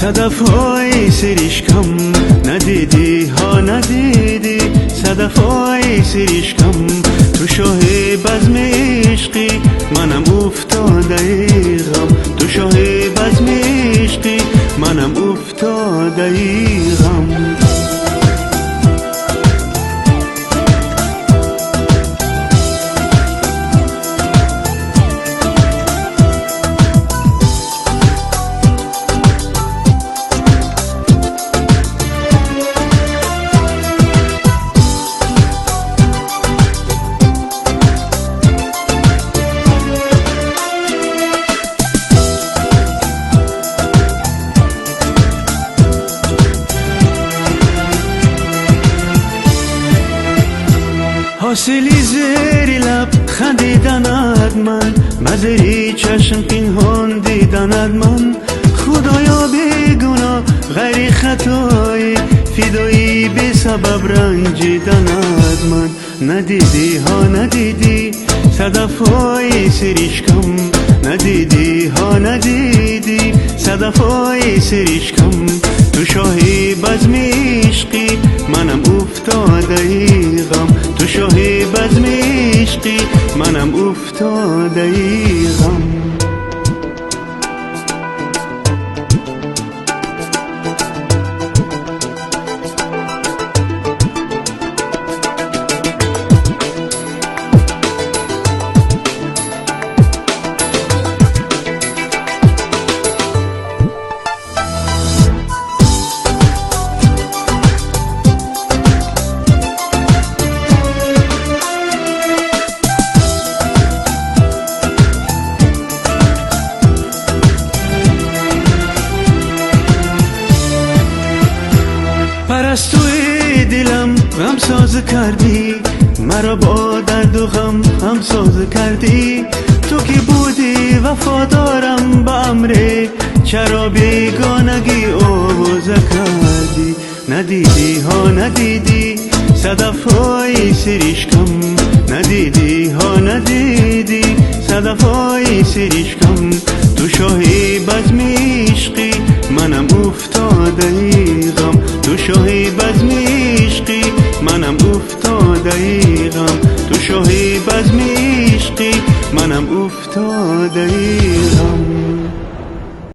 صدفهای سریشکم ندیدی ها ندیدی، صدفهای سریشکم تو شاه بزم عشقی منم افتاده غم، تو شاه بزم عشقی منم افتاده غم. حاصلی زیر لب خندیدند من، مزری چشم پنهان دیدند من. خدایا بیگناه غیر خطایی، فدایی به سبب رنجیدند من. ندیدی ها ندیدی صدفهای سریشکم، ندیدی ها ندیدی صدفهای سریشکم تو شاه بزم عشقی منم افتاده غم، تو شاه بزم عشقی منم افتاده غم. پرستوی دلم غم ساز کردی، مرا با درد و غم هم ساز کردی. تو که بودی وفادارم به امر، چرا بیگانگی آواز کردی؟ ندیدی ها ندیدی صدفهای سریشکم، ندیدی ها ندیدی صدفهای سریشکم تو شاه بزم عشقی منم افتاده غم، تو شاه بزم عشقی منم افتاده غم، تو شاه بزم عشقی منم افتاده غم.